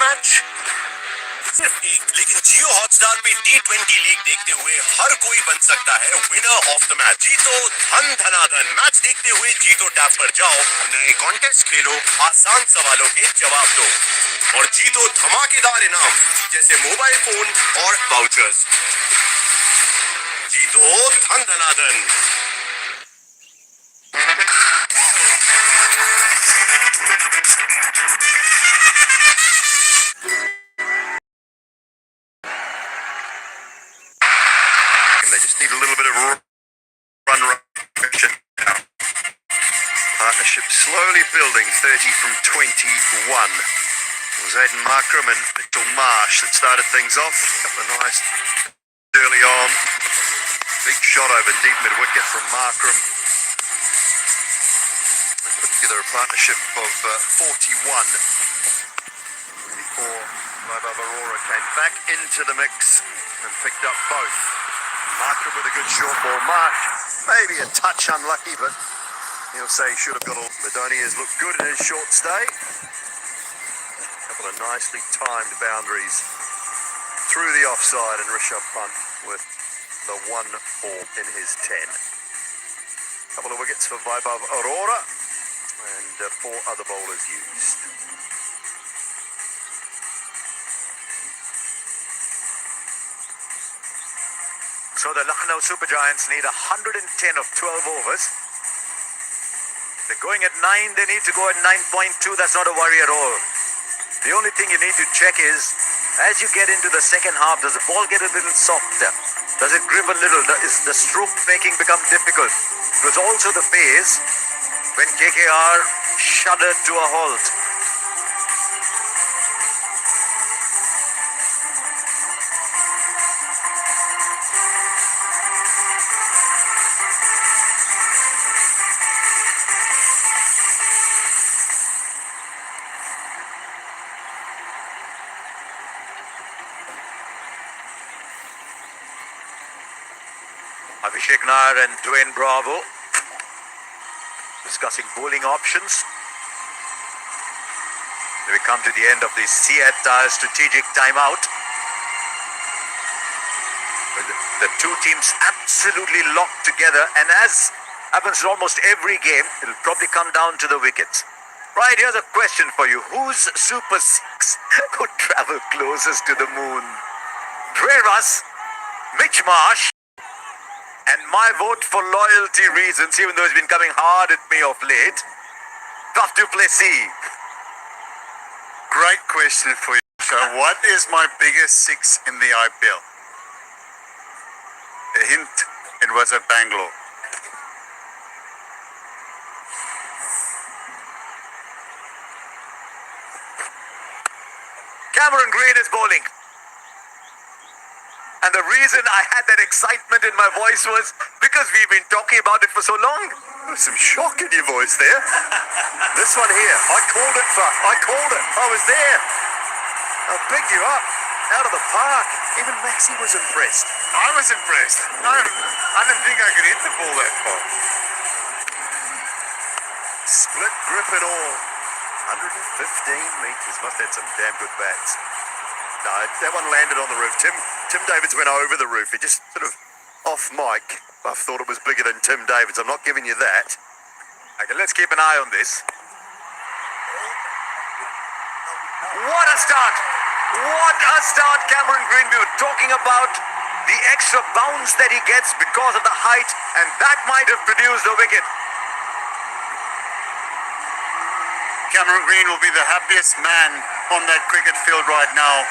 Match सिर्फ एक, लेकिन जियो हॉटस्टार पे T20 लीग देखते हुए हर कोई बन सकता है विनर ऑफ द मैच। जीतो धन धनाधन। मैच देखते हुए जीतो टैब पर जाओ, नए कॉन्टेस्ट खेलो, आसान सवालों के जवाब दो और जीतो धमाकेदार इनाम जैसे मोबाइल फोन और वाउचर्स। जीतो धन धनाधन। They just need a little bit of run now. Partnership slowly building, 30 from 21. It was Aiden Markram and Mitchell Marsh that started things off. A couple of nice early on. Big shot over deep mid-wicket from Markram. They put together a partnership of 41 before Vaibhav Arora came back into the mix and picked up both. Markram with a good short ball. Mark, maybe a touch unlucky, but he'll say he should have got all. Madoni has looked good in his short stay. A couple of nicely timed boundaries through the offside, and Rishabh Pant with the 1 ball in his 10. A couple of wickets for Vaibhav Arora and 4 other bowlers used. So the Lucknow Super Giants need 110 of 12 overs. They're going at 9, they need to go at 9.2, that's not a worry at all. The only thing you need to check is, as you get into the second half, does the ball get a little softer? Does it grip a little? Is the stroke making become difficult? It was also the phase when KKR shuddered to a halt. Abhishek Nair and Dwayne Bravo discussing bowling options. We come to the end of the Siat strategic timeout. The two teams absolutely locked together, and as happens in almost every game, it'll probably come down to the wickets. Right, here's a question for you. Whose Super 6 could travel closest to the moon? Trey Russ, Mitch Marsh, and my vote for loyalty reasons, even though it's been coming hard at me of late, Faf du Plessis. Great question for you. So what is my biggest 6 in the IPL? A hint, it was at Bangalore. Cameron Green is bowling. And the reason I had that excitement in my voice was because we've been talking about it for so long. There's some shock in your voice there. This one here, I called it, Faf. I called it. I was there. I picked you up out of the park. Even Maxi was impressed. I was impressed. I didn't think I could hit the ball that far. Split grip and all. 115 meters. Must have had some damn good bats. No, that one landed on the roof. Tim Davids went over the roof. He just sort of off mic. I thought it was bigger than Tim Davids. I'm not giving you that. Okay, let's keep an eye on this. What a start! What a start, Cameron Green. We were talking about the extra bounce that he gets because of the height, and that might have produced the wicket. Cameron Green will be the happiest man on that cricket field right now.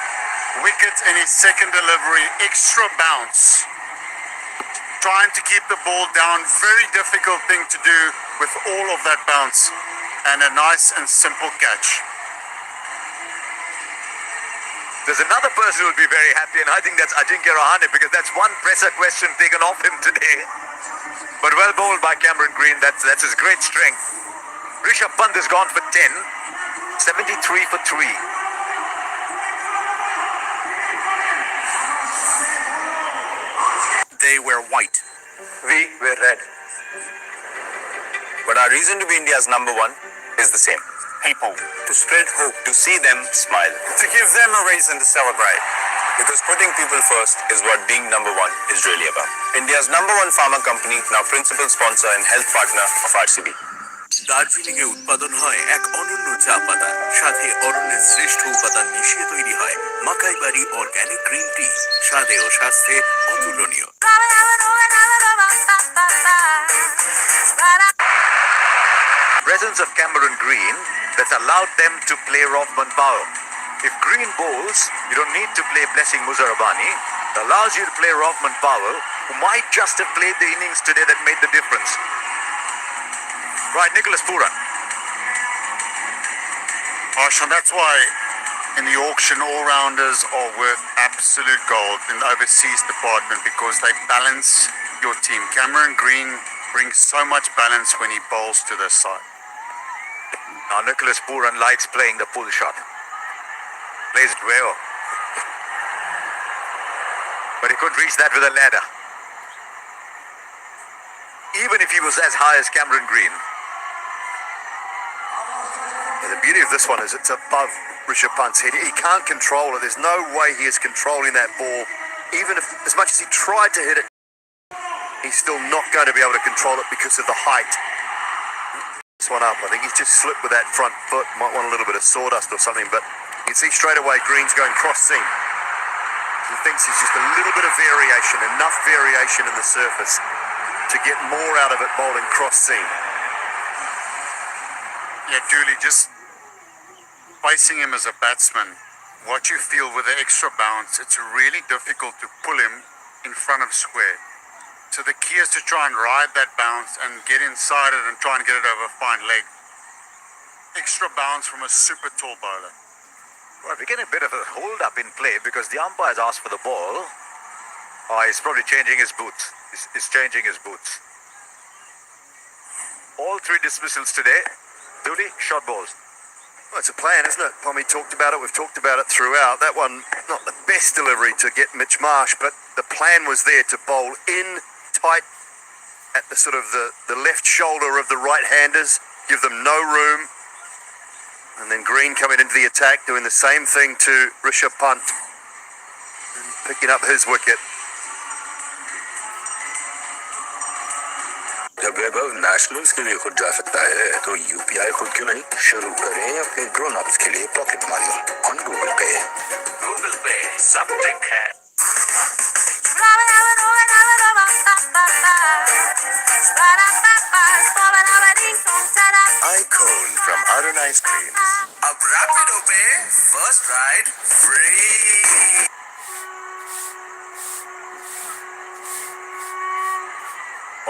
Wicket in his second delivery, extra bounce. Trying to keep the ball down, very difficult thing to do with all of that bounce. And a nice and simple catch. There's another person who will be very happy, and I think that's Ajinkya Rahane, because that's one presser question taken off him today. But well bowled by Cameron Green, that's his great strength. Rishabh Pant has gone for 10, 73 for 3. They were white. We were red. But our reason to be India's number 1 is the same. people. To spread hope, to see them smile, To give them a reason to celebrate. because putting people first is what being number one is really about. India's number one pharma company, now principal sponsor and health partner of RCB. দার্জিলিংয়ে উৎপাদন হয় এক অনন্য চা পাতা, সাথে অরণ্যের শ্রেষ্ঠ উপাদান মিশিয়ে তৈরি হয় মাকাইবাড়ি অর্গানিক গ্রিন টি, স্বাদে ও স্বাস্থ্যে অতুলনীয়। Presence of Cameron Green that allowed them to play Rothman Powell. If Green bowls, you don't need to play Blessing Muzarabani. It allows you to play Rothman Powell, who might just have played the innings today that made the difference. Right, Nicholas Puran. Arshan, that's why in the auction all-rounders are worth absolute gold in the overseas department, because they balance your team. Cameron Green brings so much balance when he bowls to this side. Now Nicholas Puran likes playing the pull shot. Plays it well. But he couldn't reach that with a ladder. Even if he was as high as Cameron Green. And the beauty of this one is it's above Rishabh Pant's head. He can't control it. There's no way he is controlling that ball. Even if, as much as he tried to hit it, he's still not going to be able to control it because of the height. This one up. I think he's just slipped with that front foot. Might want a little bit of sawdust or something, but you can see straight away Green's going cross seam. He thinks he's just a little bit of variation, enough variation in the surface to get more out of it bowling cross seam. Yeah, Dooley, just facing him as a batsman, what you feel with the extra bounce, it's really difficult to pull him in front of square. So the key is to try and ride that bounce and get inside it and try and get it over a fine leg. Extra bounce from a super tall bowler. Well, we're getting a bit of a hold-up in play because the umpire's asked for the ball. Oh, he's probably changing his boots. He's changing his boots. All three dismissals today. Dooley, short balls. Well, it's a plan, isn't it? Pommy talked about it. We've talked about it throughout. That one, not the best delivery to get Mitch Marsh, but the plan was there to bowl in tight at the sort of the left shoulder of the right-handers, give them no room. And then Green coming into the attack, doing the same thing to Rishabh Pant, and picking up his wicket. जब वैभव nationals के लिए खुद जा सकता है तो UPI खुद क्यों नहीं शुरू करें अपने ग्रोन अप्स के लिए पॉकेट मनी ऑन गूगल पे। गूगल पे सब टेक है। Icon from Arun Ice Creams. अब Rapido पे first ride free.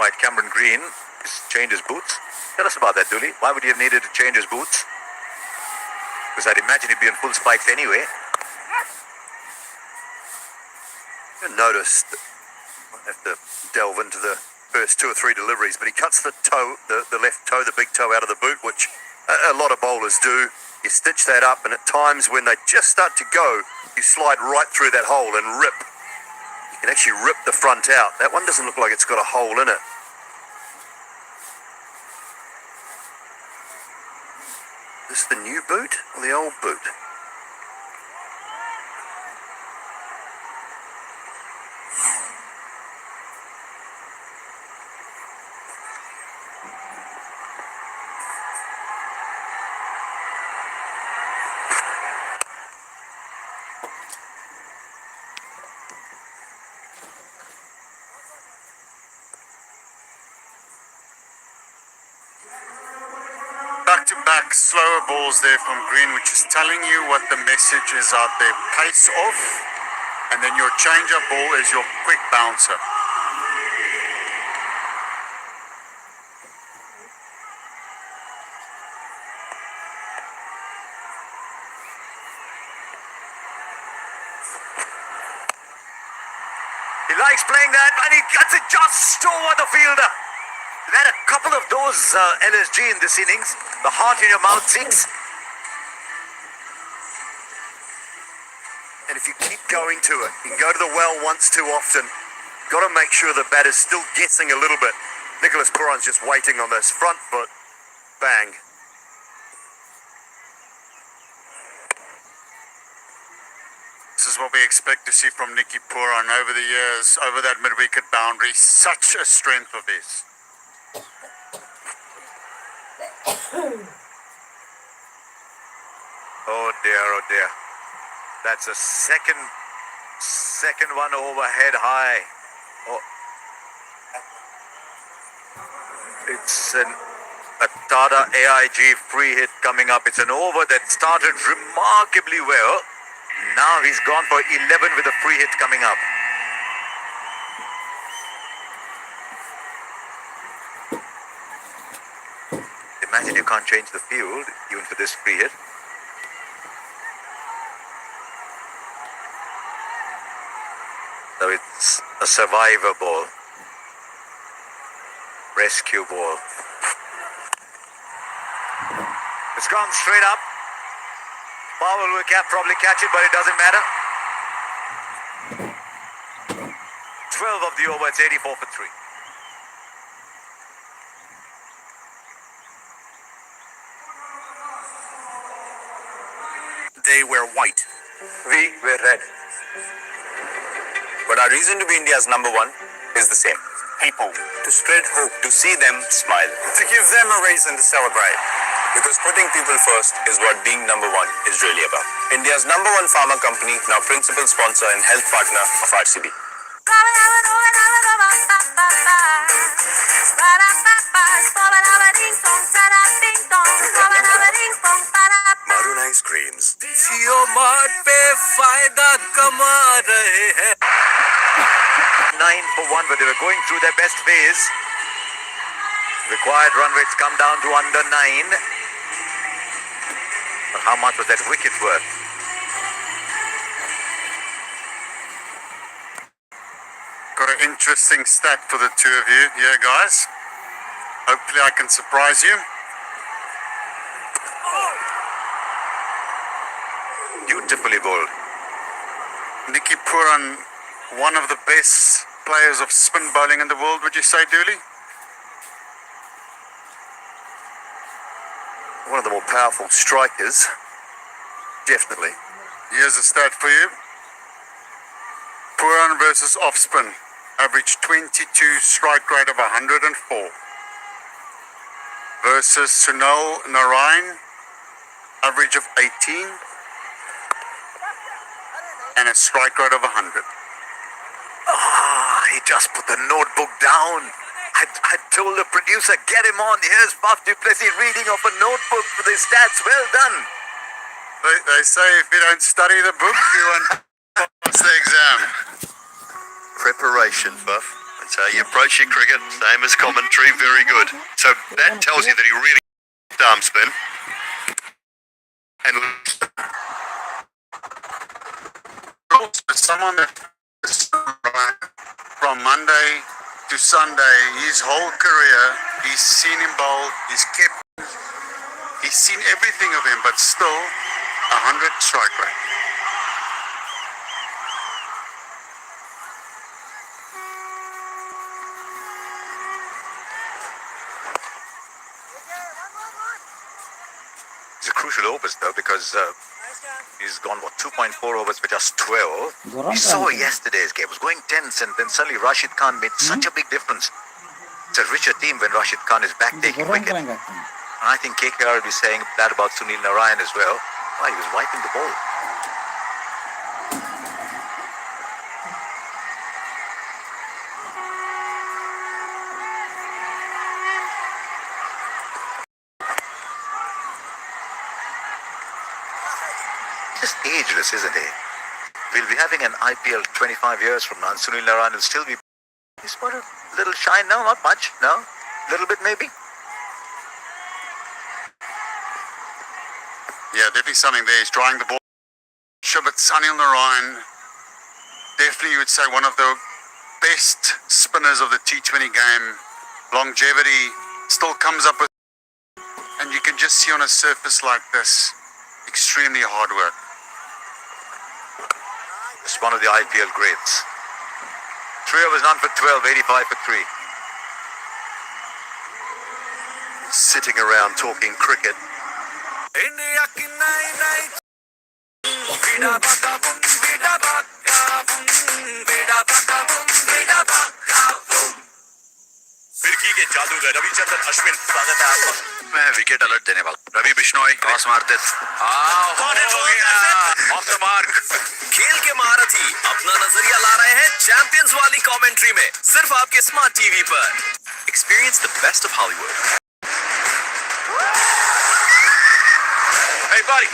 Right, Cameron Green has changed his boots. Tell us about that, Dooley. Why would he have needed to change his boots? Because I'd imagine he'd be in full spikes anyway. You notice that I have to delve into the first 2 or 3 deliveries, but he cuts the toe, the left toe, the big toe out of the boot, which a lot of bowlers do. You stitch that up, and at times when they just start to go, you slide right through that hole and rip. You can actually rip the front out. That one doesn't look like it's got a hole in it. Is this the new boot or the old boot? Back-to-back slower balls there from Green, which is telling you what the message is out there. Pace off, and then your change-up ball is your quick bouncer. He likes playing that, and he gets it just over the fielder. We've had a couple of those LSG in this innings. The heart in your mouth 6. And if you keep going to it, you can go to the well once too often. Got to make sure the batter's still guessing a little bit. Nicholas Puran's just waiting on this front foot. Bang. This is what we expect to see from Nicky Puran over the years, over that mid-wicket boundary. Such a strength of his. Oh dear. That's a second one overhead high. Oh, it's a Tata AIG free hit coming up. It's an over that started remarkably well. Now he's gone for 11 with a free hit coming up. Imagine you can't change the field even for this free hit. So it's a survivor ball. Rescue ball. It's gone straight up. Powell will probably catch it, but it doesn't matter. 12 of the over, it's 84 for 3. They were white. We were red. But our reason to be India's number one is the same. People. To spread hope. To see them smile. To give them a reason to celebrate. Because putting people first is what being number one is really about. India's number one pharma company, now principal sponsor and health partner of RCB. Maroon ice creams. 9 for 1, but they were going through their best phase. Required run rates come down to under 9. But how much was that wicket worth? Got an interesting stat for the two of you here, guys. Hopefully I can surprise you. Beautifully bowled. Nicky Puran, one of the best players of spin bowling in the world, would you say, Dooley? One of the more powerful strikers. Definitely. Here's a stat for you. Puran versus off spin. Average 22, strike rate of 104. Versus Sunil Narayan, average of 18. And a strike rate of 100. He just put the notebook down. I told the producer, get him on. Here's Buff Duplessis reading off a notebook for the stats. Well done. They say if you don't study the book, you won't pass the exam. Preparation, Buff. That's how you approach your cricket. Same as commentary. Very good. So that tells you that he really arm spin. And someone that from Monday to Sunday, his whole career, he's seen him bowl, he's seen everything of him, but still 100 strike rate. it's a crucial overs though, because he's gone, 2.4 overs for just 12. We saw yesterday's game. It was going tense, and then suddenly Rashid Khan made such a big difference. It's a richer team when Rashid Khan is back taking wicket. And I think KKR will be saying that about Sunil Narayan as well. Why, he was wiping the ball. Just ageless, isn't he? We'll be having an IPL 25 years from now, and Sunil Narayan will still be... He's got a little shine now, not much, no? A little bit maybe? Yeah, definitely something there. He's trying the ball. Sure, but Sunil Narayan, definitely you would say one of the best spinners of the T20 game. Longevity, still comes up with... And you can just see on a surface like this, extremely hard work. It's one of the IPL greats. 3 overs, none for 12, 85 for 3. Sitting around talking cricket. फिरकी के जादूगर रविचंद्रन अश्विन स्वागत है आपका। मैं wicket alert देने वाला Ravi Bishnoi cross मारते हो गया ऑफ द मार्क। खेल के महारथी अपना नजरिया ला रहे हैं चैंपियंस वाली कमेंट्री में, सिर्फ आपके स्मार्ट टीवी पर। Experience the best of Hollywood. Hey buddy,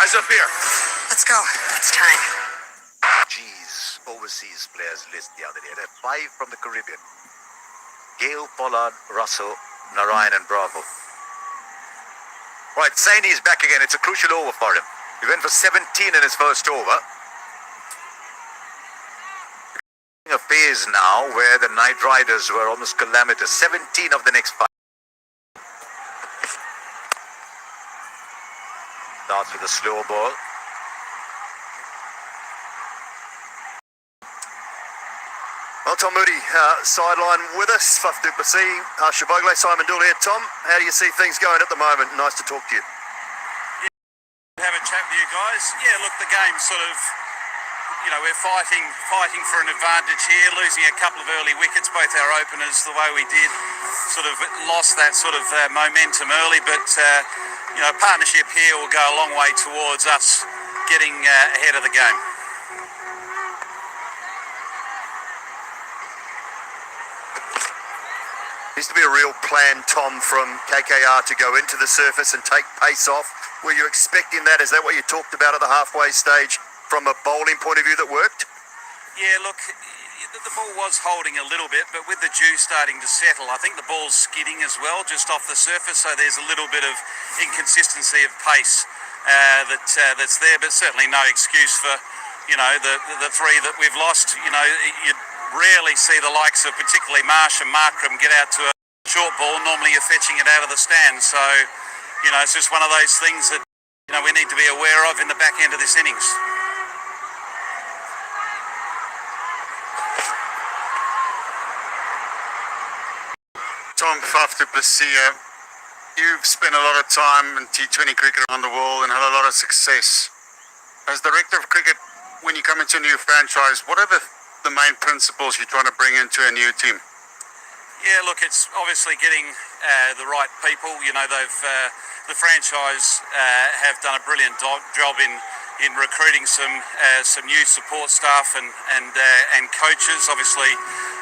eyes up here. Let's go. It's time. Geez, overseas players list the other day. There are 5 from the Caribbean. Gale, Pollard, Russell, Narayan and Bravo. Right, Saini's back again. It's a crucial over for him. He went for 17 in his first over. A phase now where the Knight Riders were almost calamitous. 17 of the next 5. Starts with a slow ball. Well, Tom Moody, sideline with us. Faf du Plessis, Shabogle, Simon Dool here. Tom, how do you see things going at the moment? Nice to talk to you. Have a chat with you guys. Yeah, look, the game's sort of, we're fighting for an advantage here, losing a couple of early wickets, both our openers, the way we did, sort of lost that sort of momentum early, but, partnership here will go a long way towards us getting ahead of the game. Needs to be a real plan, Tom, from KKR to go into the surface and take pace off. Were you expecting that? Is that what you talked about at the halfway stage from a bowling point of view that worked? Yeah, look, the ball was holding a little bit, but with the dew starting to settle, I think the ball's skidding as well, just off the surface, so there's a little bit of inconsistency of pace that's there, but certainly no excuse for, the 3 that we've lost. You rarely see the likes of particularly Marsh and Markram get out to a short ball. Normally you're fetching it out of the stand, so, it's just one of those things that, we need to be aware of in the back end of this innings. Tom, Faf du Plessis, you've spent a lot of time in T20 cricket around the world and had a lot of success. As director of cricket, when you come into a new franchise, what are the main principles you're trying to bring into a new team? Yeah, look, it's obviously getting the right people. The franchise have done a brilliant job in recruiting some new support staff and coaches. Obviously,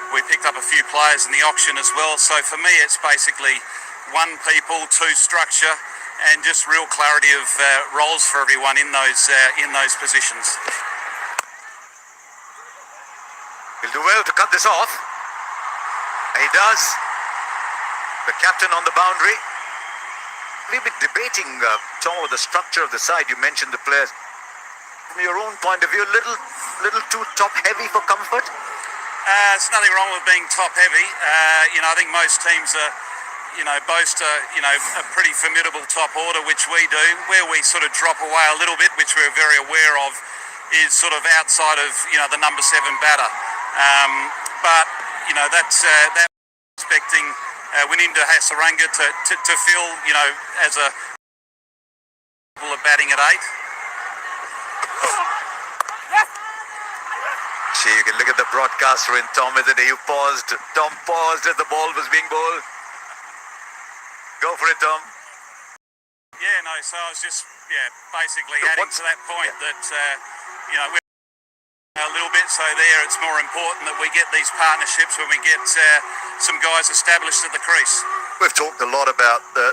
we picked up a few players in the auction as well. So for me, it's basically 1 people, 2 structure, and just real clarity of roles for everyone in those positions. He'll do well to cut this off. And he does. The captain on the boundary. We've been debating, Tom, the structure of the side. You mentioned the players. From your own point of view, a little too top-heavy for comfort? There's nothing wrong with being top-heavy. I think most teams are, boast a pretty formidable top order, which we do. Where we sort of drop away a little bit, which we're very aware of, is sort of outside of, the number 7 batter. But that's expecting Wininda Hasaranga to feel, as a batting at 8. See, you can look at the broadcaster in Tom, isn't he? Tom paused as the ball was being bowled. Go for it, Tom. Yeah, no, so I was just, basically adding to that point that, we're a little bit, so there it's more important that we get these partnerships when we get some guys established at the crease. We've talked a lot about the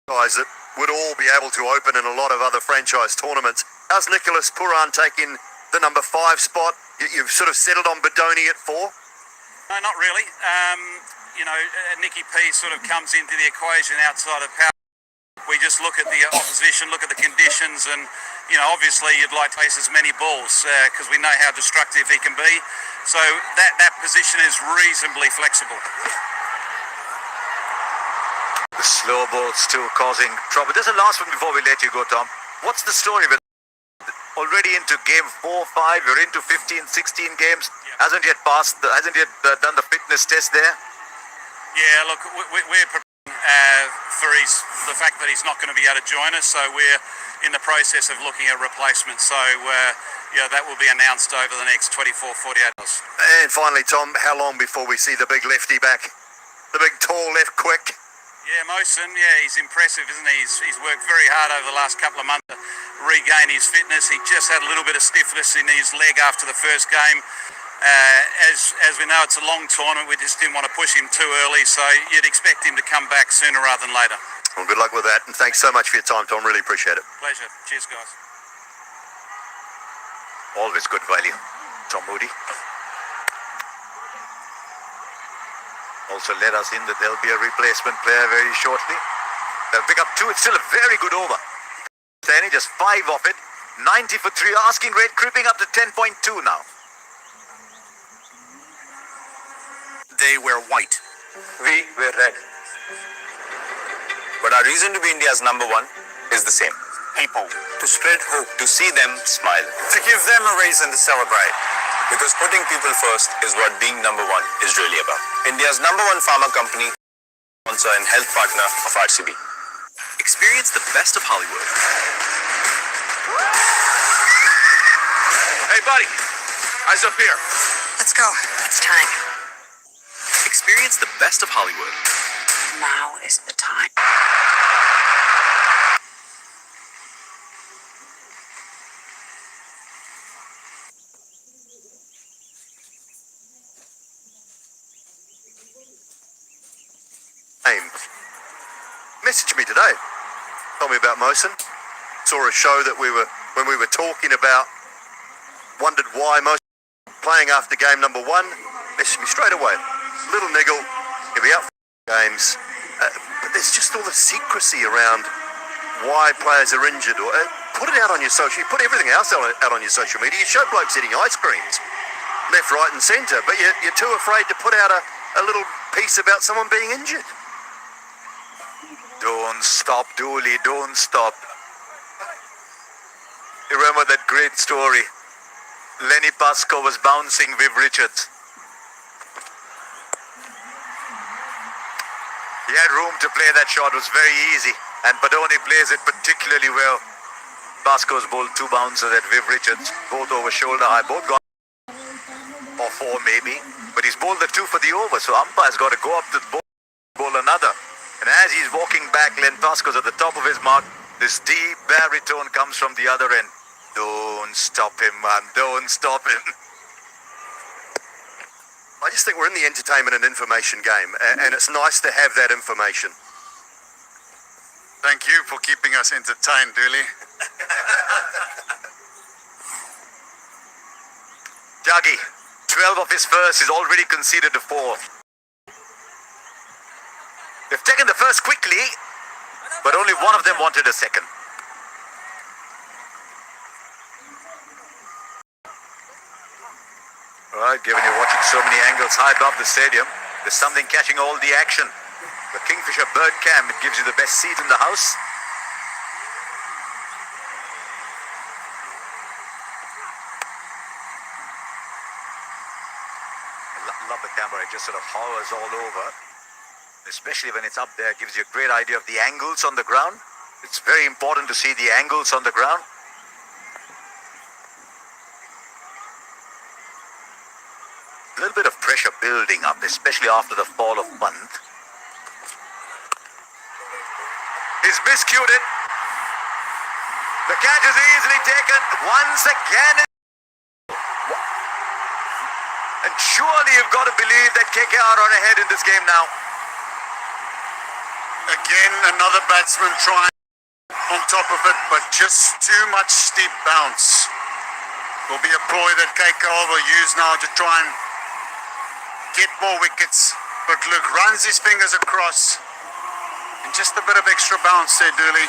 guys that would all be able to open in a lot of other franchise tournaments. How's Nicholas Pooran taking the number 5 spot? You've sort of settled on Badoni at 4? No, not really. Nicky P sort of comes into the equation outside of power. We just look at the opposition, look at the conditions, and obviously you'd like to face as many balls because we know how destructive he can be. So that position is reasonably flexible. The slow ball still causing trouble. There's a last one before we let you go, Tom. What's the story with already into game 4, 5? You're into 15, 16 games. Yeah. Hasn't yet done the fitness test there. Yeah, look, we're preparing for the fact that he's not going to be able to join us. So we're in the process of looking at replacements. So, that will be announced over the next 24, 48 hours. And finally, Tom, how long before we see the big lefty back? The big tall left quick. Yeah, Mosen, he's impressive, isn't he? He's worked very hard over the last couple of months to regain his fitness. He just had a little bit of stiffness in his leg after the first game. As we know, it's a long tournament. We just didn't want to push him too early, so you'd expect him to come back sooner rather than later. Well, good luck with that, and thanks so much for your time, Tom. Really appreciate it. Pleasure. Cheers, guys. Always good value, Tom Moody. Also let us in that there'll be a replacement player very shortly. They'll pick up 2. It's still a very good over. Danny, just 5 off it. 90 for 3. Asking rate creeping up to 10.2 now. They wear white. We were red. But our reason to be India's number one is the same. People. To spread hope. To see them smile. To give them a reason to celebrate. Because putting people first is what being number one is really about. India's number one pharma company, sponsor and health partner of RCB. Experience the best of Hollywood. Hey buddy, eyes up here. Let's go. It's time. Experience the best of Hollywood. Now is the time. Messaged me today. Told me about Mosen. Saw a show that when we were talking about, wondered why Mosen playing after game number 1. Messaged me straight away. Little niggle. He'll be out for games. But there's just all the secrecy around why players are injured. Or put it out on your social. You put everything else out on your social media. You show blokes eating ice creams, left, right, and centre. But you're too afraid to put out a little piece about someone being injured. Don't stop, Dooley, don't stop. You remember that great story? Lenny Pascoe was bouncing Viv Richards. He had room to play that shot, it was very easy. And Badoni plays it particularly well. Pascoe's bowled 2 bouncers at Viv Richards, both over shoulder high, both gone. Or 4 maybe. But he's bowled the 2 for the over, so umpire's got to go up to the bowl another. And as he's walking back, Len Pascoe's at the top of his mark. This deep baritone comes from the other end. Don't stop him, man. Don't stop him. I just think we're in the entertainment and information game, and it's nice to have that information. Thank you for keeping us entertained, Dooley. Jaggi, 12 of his first, is already conceded a 4. They've taken the first quickly, but only one of them wanted a second. Right, given you're watching so many angles high above the stadium, there's something catching all the action. The Kingfisher bird cam, it gives you the best seat in the house. I love the camera, it just sort of hovers all over. Especially when it's up there, it gives you a great idea of the angles on the ground. It's very important to see the angles on the ground. A little bit of pressure building up, especially after the fall of Pant. He's miscued it. The catch is easily taken once again. And surely you've got to believe that KKR are ahead in this game now. Again, another batsman trying on top of it, but just too much steep bounce. Will be a ploy that KKR will use now to try and get more wickets. But look, runs his fingers across. And just a bit of extra bounce there, Dooley.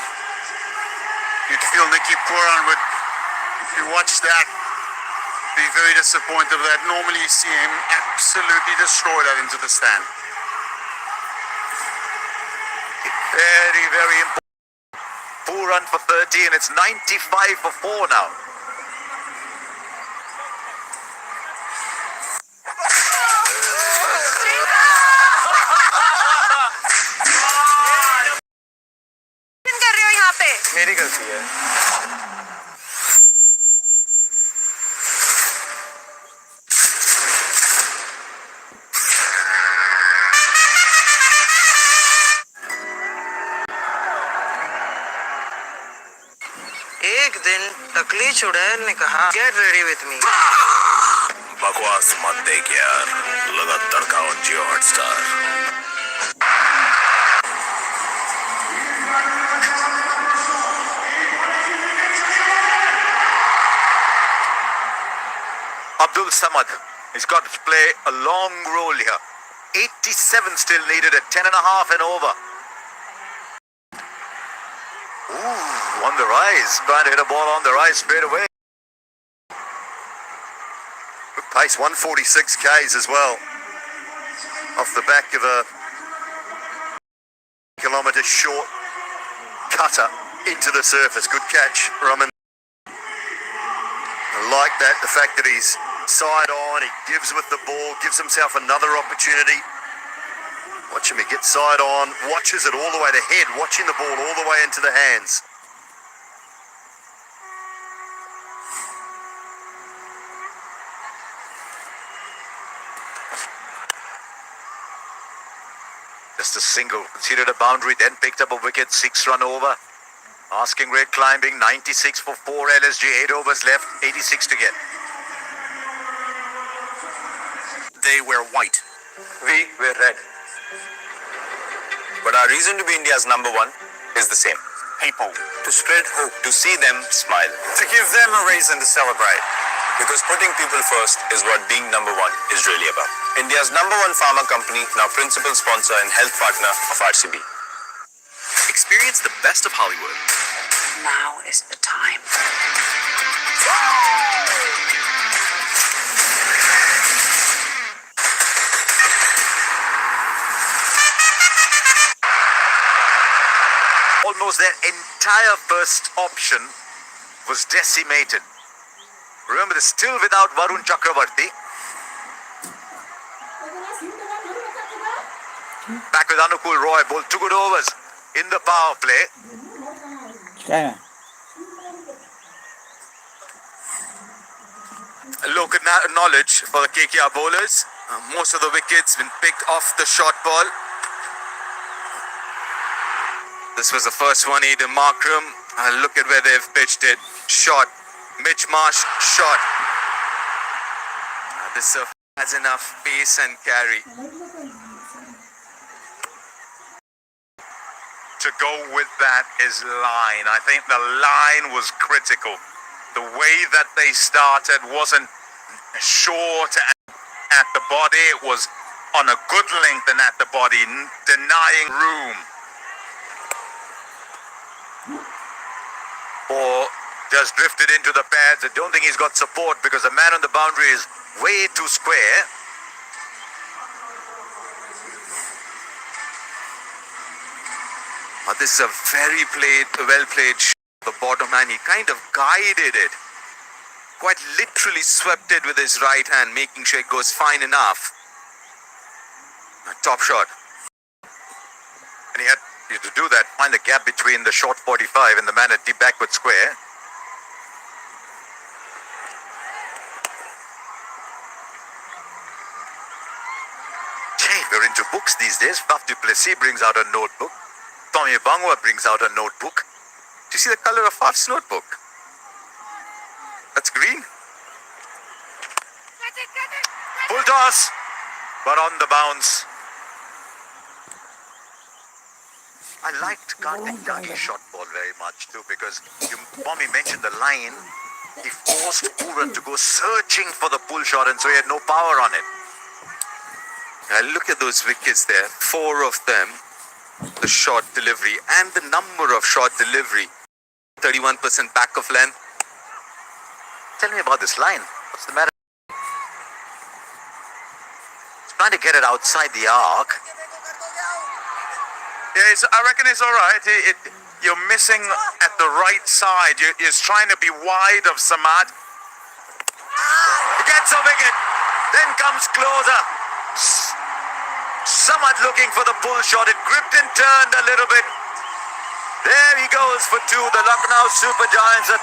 You'd feel Nicky Puran would, if you watch that, be very disappointed with that. Normally you see him absolutely destroy that into the stand. Very, very important. 4 run for 30 and it's 95 for 4 now. कर रहे हो यहाँ पे? मेरी गलती है. टकली चुड़ैल ने कहा गेट रेडी विथ मी। बकवास मत देख यार, लगा तड़का और जियो Hotstar. Abdul Samad has got to play a long role here. 87 still needed at 10.5 and over. Ooh, on the rise. Trying to hit a ball on the rise straight away. Good pace, 146 Ks as well. Off the back of a kilometre short cutter into the surface. Good catch, Raman. I like that, the fact that he's side on, he gives with the ball, gives himself another opportunity. Watch him, he gets side on, watches it all the way to head, watching the ball all the way into the hands. Just a single, conceded a boundary, then picked up a wicket, 6-run over. Asking rate climbing, 96 for 4 LSG, 8 overs left, 86 to get. They wear white, We were red. but our reason to be India's number one is the same. People. To spread hope. To see them smile. To give them a reason to celebrate. Because putting people first is what being number one is really about. India's number one pharma company, now principal sponsor and health partner of RCB. Experience the best of Hollywood. Now is the time. Almost their entire first option was decimated. Remember, they're still without Varun Chakravarti. Back with Anukul Roy, bowled 2 good overs in the power play. Local knowledge for the KKR bowlers. Most of the wickets been picked off the short ball. This was the first one, Eden Markram. Look at where they've pitched it. Shot. Mitch Marsh, shot. This has enough pace and carry to go with that is line. I think the line was critical. The way that they started wasn't short at the body. It was on a good length and at the body, denying room. Or just drifted into the pads. I don't think he's got support because the man on the boundary is way too square. This is a very well played shot. The bottom hand, he kind of guided it. Quite literally swept it with his right hand, making sure it goes fine enough. A top shot. And he had to do that, find the gap between the short 45 and the man at deep backward square. We're into books these days. Faf du Plessis brings out a notebook. Tommy Bangwa brings out a notebook. Do you see the color of Faf's notebook? That's green. Full toss, but on the bounce. I liked Kartik Dagi's shot ball very much too because Tommy mentioned the line. He forced Pooran to go searching for the pull shot and so he had no power on it. Look at those wickets there, 4 of them, the short delivery and the number of short delivery, 31% back of length. Tell me about this line. What's the matter? It's trying to get it outside the arc. Yeah, I reckon it's all right. You're missing at the right side. You're trying to be wide of Samad. He gets a wicket, then comes closer. Samad looking for the pull shot. It gripped and turned a little bit. There he goes for 2. The Lucknow Super Giants are